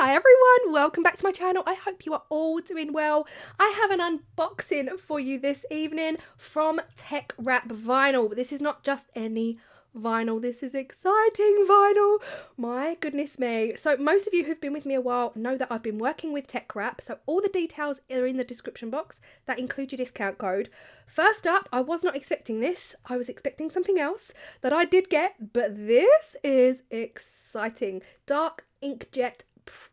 Hi everyone, welcome back to my channel. I hope you are all doing well. I have an unboxing for you this evening from Teckwrap vinyl. This is not just any vinyl, this is exciting vinyl. My goodness me. So most of you who've been with me a while know that I've been working with Teckwrap, so all the details are in the description box that include your discount code. First up, I was not expecting this. I was expecting something else that I did get, but this is exciting. Dark inkjet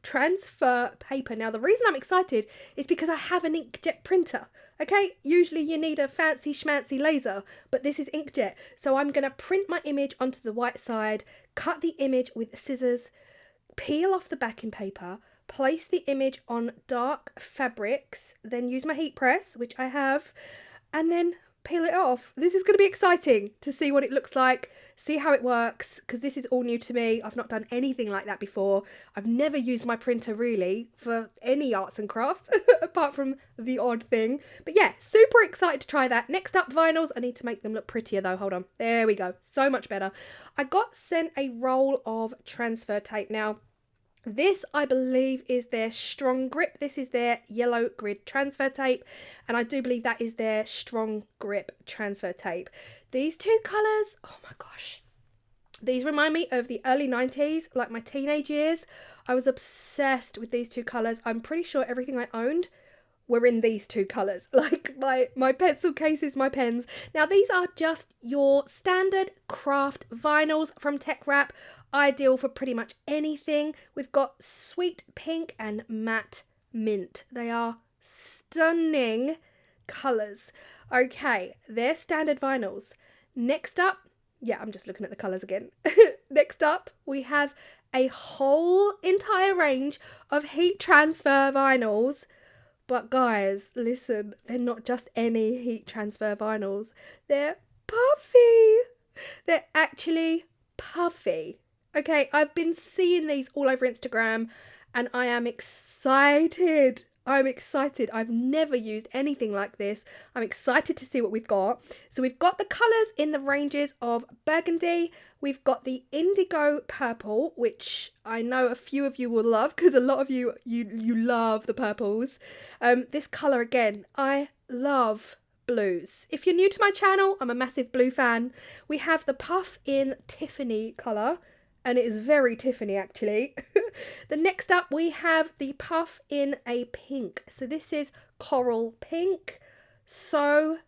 transfer paper. Now the reason I'm excited is because I have an inkjet printer. Okay, usually you need a fancy schmancy laser, but this is inkjet, so I'm going to print my image onto the white side, cut the image with scissors, peel off the backing paper, place the image on dark fabrics, then use my heat press, which I have, and then peel it off. This is going to be exciting to see what it looks like, see how it works, because this is all new to me. I've not done anything like that before. I've never used my printer really for any arts and crafts apart from the odd thing. But yeah, super excited to try that. Next up, vinyls. I need to make them look prettier though. Hold on. There we go. So much better. I got sent a roll of transfer tape. Now, this, I believe, is their strong grip. This is their yellow grid transfer tape, and I do believe that is their strong grip transfer tape. These two colours, oh my gosh, these remind me of the early 90s, like my teenage years. I was obsessed with these two colours. I'm pretty sure everything I owned were in these two colours, like my pencil cases, my pens. Now these are just your standard craft vinyls from Teckwrap, ideal for pretty much anything. We've got sweet pink and matte mint. They are stunning colours. Okay, they're standard vinyls. Next up, yeah, I'm just looking at the colours again. Next up, we have a whole entire range of heat transfer vinyls. But guys, listen, they're not just any heat transfer vinyls. They're puffy. They're actually puffy. Okay, I've been seeing these all over Instagram and I am excited. I'm excited. I've never used anything like this. I'm excited to see what we've got. So we've got the colours in the ranges of burgundy. We've got the indigo purple, which I know a few of you will love because a lot of you love the purples. This colour again, I love blues. If you're new to my channel, I'm a massive blue fan. We have the puff in Tiffany colour, and it is very Tiffany actually. The next up we have the puff in a pink. So this is coral pink. So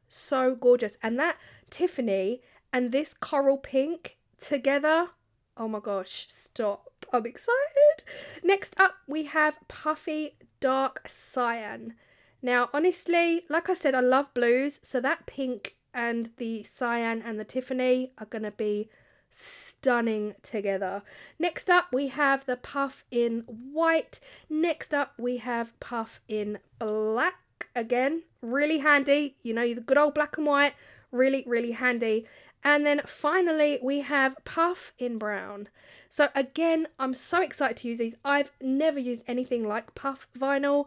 gorgeous. And that Tiffany and this coral pink together, oh my gosh, stop. I'm excited. Next up we have puffy dark cyan. Now honestly, like I said, I love blues, so that pink and the cyan and the Tiffany are going to be stunning together. Next up we have the puff in white. Next up we have puff in black. Again, really handy, you know, the good old black and white, really handy. And then finally we have puff in brown. So again, I'm so excited to use these. I've never used anything like puff vinyl,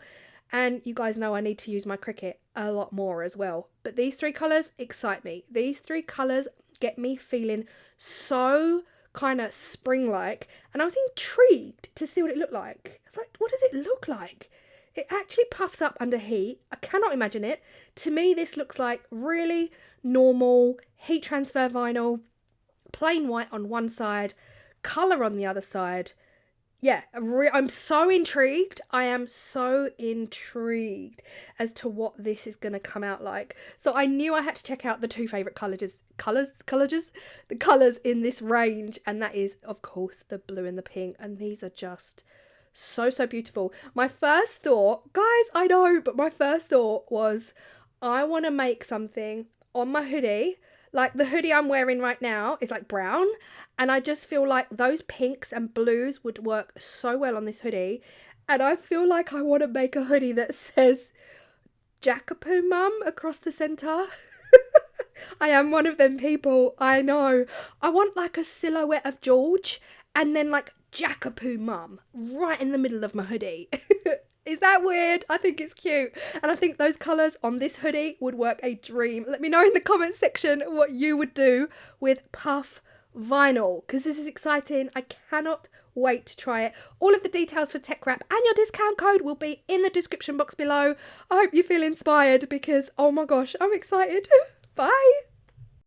and you guys know I need to use my Cricut a lot more as well. But these three colours excite me. These three colours get me feeling so kind of spring-like, and I was intrigued to see what it looked like. It's like, what does it look like? It actually puffs up under heat. I cannot imagine it. To me, this looks like really normal heat transfer vinyl, plain white on one side, colour on the other side. Yeah, I'm so intrigued. I am so intrigued as to what this is going to come out like. So I knew I had to check out the two favourite the colours in this range. And that is, of course, the blue and the pink. And these are just so beautiful. My first thought, guys, I know, but my first thought was I want to make something on my hoodie. Like the hoodie I'm wearing right now is like brown, and I just feel like those pinks and blues would work so well on this hoodie. And I feel like I want to make a hoodie that says Jackapoo Mum across the centre. I am one of them people, I know. I want like a silhouette of George and then like Jackapoo Mum right in the middle of my hoodie. Is that weird? I think it's cute. And I think those colours on this hoodie would work a dream. Let me know in the comments section what you would do with puff vinyl, because this is exciting. I cannot wait to try it. All of the details for Teckwrap and your discount code will be in the description box below. I hope you feel inspired because, oh my gosh, I'm excited. Bye.